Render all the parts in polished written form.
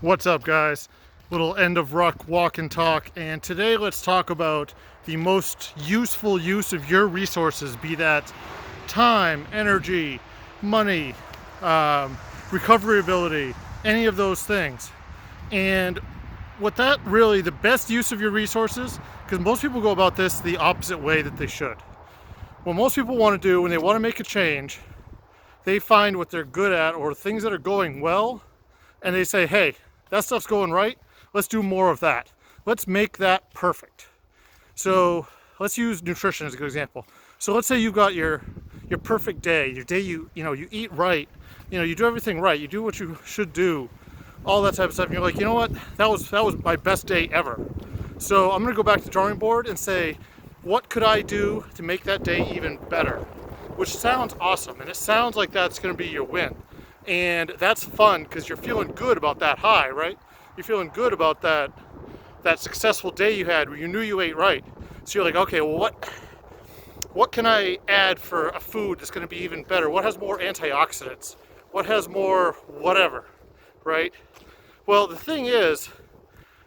What's up, guys? Little end of ruck walk and talk, and today let's talk about the most useful use of your resources, be that time, energy, money, recovery ability, any of those things. And what that really, the best use of your resources, because most people go about this the opposite way that they should. What most people want to do when they want to make a change, they find what they're good at or things that are going well, and they say, hey, that stuff's going right, let's do more of that. Let's make that perfect. So let's use nutrition as a good example. So let's say you've got your perfect day, your day you eat right, you do everything right, you do what you should do, all that type of stuff, and you're like, you know what, that was my best day ever. So I'm gonna go back to the drawing board and say, what could I do to make that day even better? Which sounds awesome, and it sounds like that's gonna be your win. And that's fun because you're feeling good about that high, right? You're feeling good about that successful day you had where you knew you ate right. So you're like, okay, well, what can I add for a food that's going to be even better? What has more antioxidants? What has more whatever, right? Well, the thing is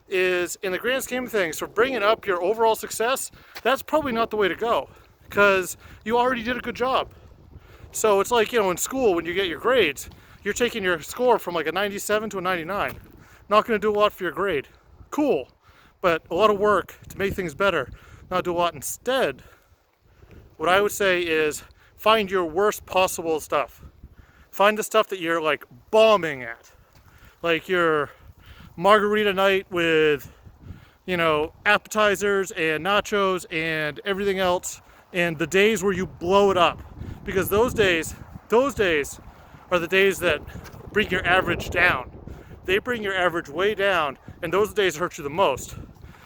in the grand scheme of things, for bringing up your overall success, that's probably not the way to go because you already did a good job. So it's like, in school when you get your grades, you're taking your score from like a 97 to a 99. Not going to do a lot for your grade. Cool, but a lot of work to make things better. Not do a lot. Instead, what I would say is find your worst possible stuff. Find the stuff that you're like bombing at. Like your margarita night with, appetizers and nachos and everything else, and the days where you blow it up. Because those days are the days that bring your average down. They bring your average way down, and those days hurt you the most.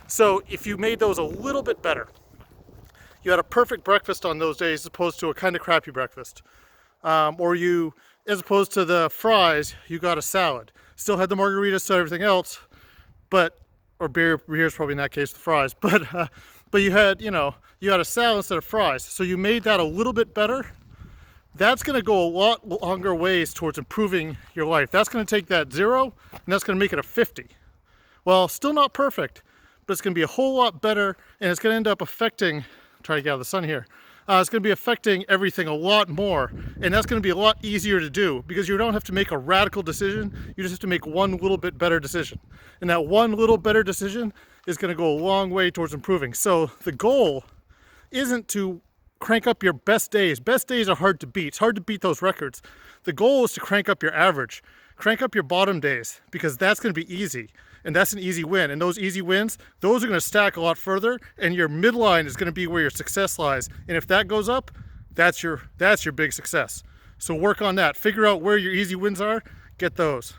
So if you made those a little bit better, you had a perfect breakfast on those days as opposed to a kind of crappy breakfast. Or you, as opposed to the fries, you got a salad. Still had the margaritas, still everything else, or beer is probably in that case the fries, but you had, you had a salad instead of fries. So you made that a little bit better. That's going to go a lot longer ways towards improving your life. That's going to take that 0 and that's going to make it a 50. Well, still not perfect, but it's going to be a whole lot better, and it's going to end up affecting, try to get out of the sun here, it's going to be affecting everything a lot more, and that's going to be a lot easier to do because you don't have to make a radical decision. You just have to make one little bit better decision, and that one little better decision is going to go a long way towards improving. So the goal isn't to crank up your best days. Best days are hard to beat. It's hard to beat those records. The goal is to crank up your average. Crank up your bottom days, because that's going to be easy, and that's an easy win. And those easy wins, those are going to stack a lot further, and your midline is going to be where your success lies. And if that goes up, that's your big success. So work on that. Figure out where your easy wins are. Get those.